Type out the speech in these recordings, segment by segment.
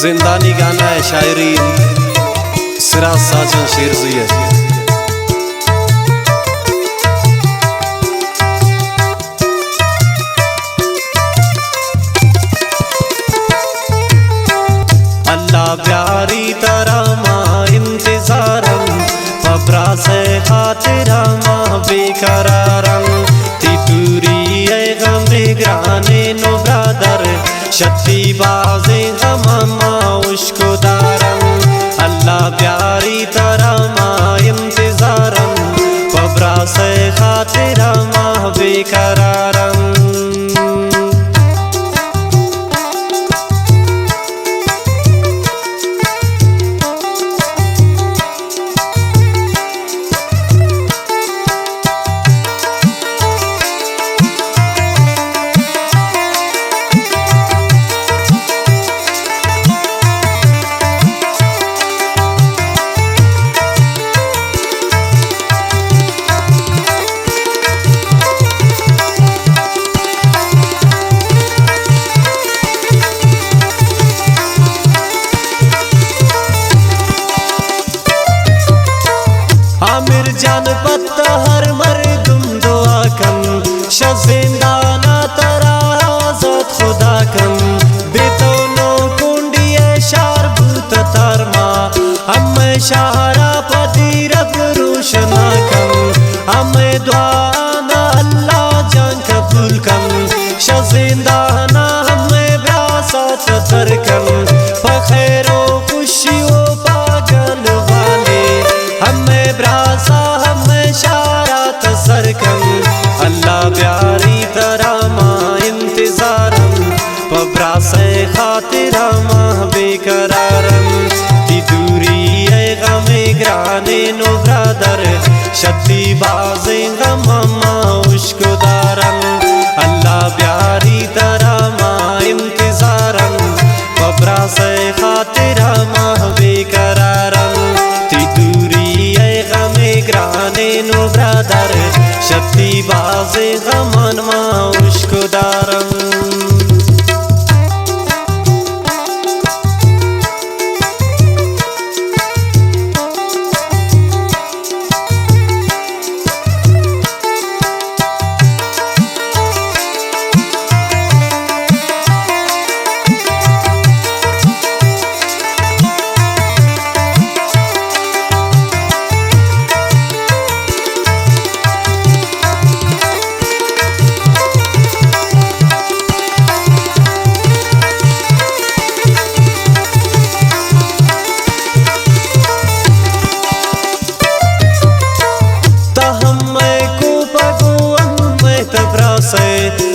जिंदानी गाना है, शायरी सिरा साजन शेरजी है। अल्लाह प्यारी तरह माँ इंतजारम पबरा से खातिरा माँ बेकरारम तितुरी है गम निगराने नो ब्रादर शक्ति बाजे गम माँ उसको दारम। अल्लाह प्यारी तरह माँ इंतजारम पबरा से खातिरा माँ बेकरारम। आमिर जान पत्ता हर मर्दुम दुआ कम शजिंदाना तरा आजाद खुदा कम बेतोनो कुंडिये शार भूत तारमा हमें शाहरा पति रब रोशना कम हमें दुआना अल्लाह जान कबूल कम शजिंदाना हमें ब्यासात तर कम फखेरो खुशियों पागल वाले हमें ब्रासा हमें शारात सरकम। अल्लाह प्यारी तरह माँ इंतजारम पबरा से खातिरा माँ बेकरारम तितुरी है गमे ग्राने नो ब्रादर शक्ति बाजे गम माँ उसको दारम। अल्लाह प्यारी तरह माँ इंतजारम पबरा से खातिरा माँ बेकरारम तितुरी है गमे ग्राने नो ब्रादर शक्ति बाजे गमन माँ उसको दारम।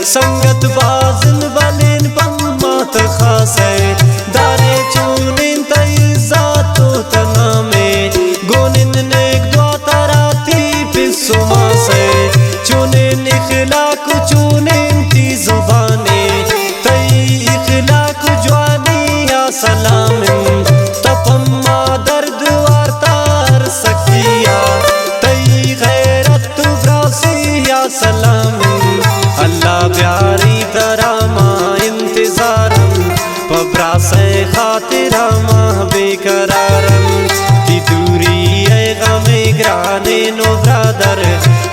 संगत बाजन बलिन पम्मात खासे दारे चूनिन तइज़ातो तनामे गोनिन नेक दुआ तराती पिसुमा से चूनिन इखलाक चूनिन ती जुबाने तई इखलाक जवानी या सलामिन तपम्मा दर्द वारतार सकिया तई गैरत ब्रासी या सलामिन। अल्लाह प्यारी तरह माँ इंतजारम पबरा से खातिरा माँ बेकरारम तितुरी है गमे ग्राने नो ब्रादर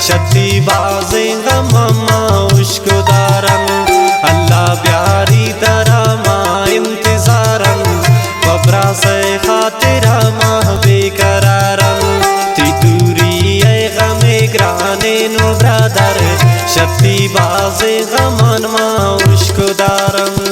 शक्ति बाजे गम माँ उसको दारम। अल्लाह प्यारी तरह माँ इंतजारम पबरा से खातिरा माँ बेकरारम तितुरी है गमे ग्राने नो ब्रादर शक्ति बाजे गमन माँ उसको दारम।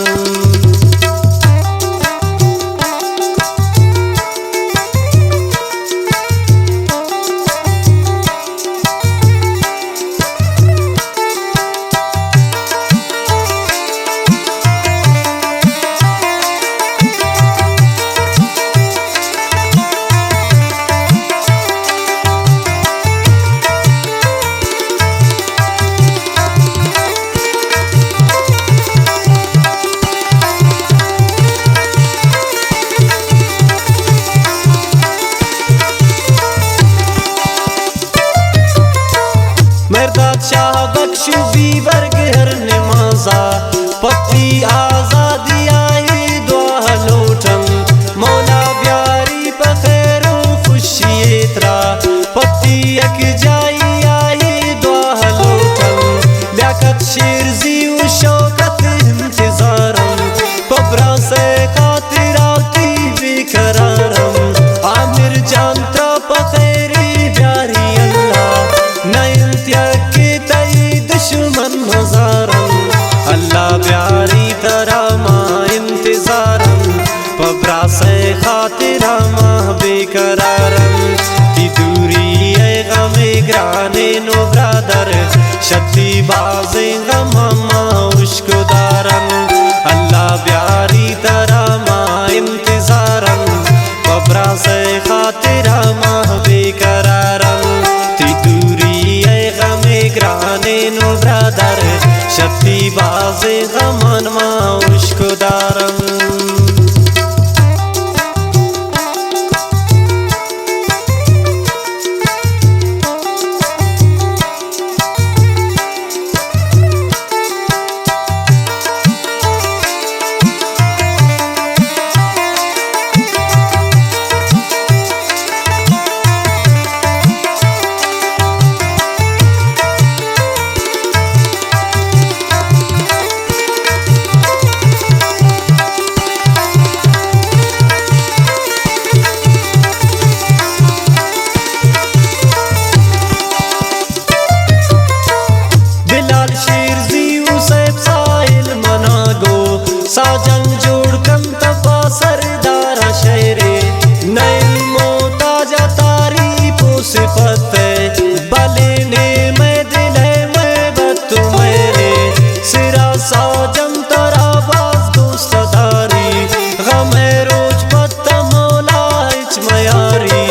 शाह बख्शु भी वर्ग हर नमाजा पक्की आजादी आई दुआ लोटम बाजे गम उश्क दारन अल्लाह प्यारी तरह माँ इंतजारन बबरा से खातिरा माँ बेकरारन ती दूरी ए गमे ग्राने नो ब्रदर शक्ति बाजे गमन माँ उश्क दारन साजन जोड़ कम तफा सरदारा शेरे नैन मोताजा तारी पोस पते बले ने मैं दिले मैं बतु मेरे सिरा साजन तरा बाज दोस्त दारी गमे रोज पत्ता मौला इच मयारी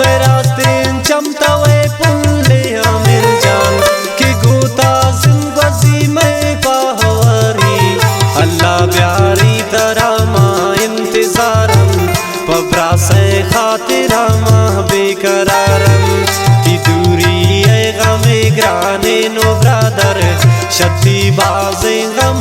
मेरा तीन चमता वे पुल्ले अमिल जान कि गोता जिंदगी में पाहवारी अल्लाह प्यारी तरह माँ इंतजारन बबरा से खातिरा माँ बेकरारन की दूरी ए गमे ग्राने नो ब्रदर शक्ति बाजे गम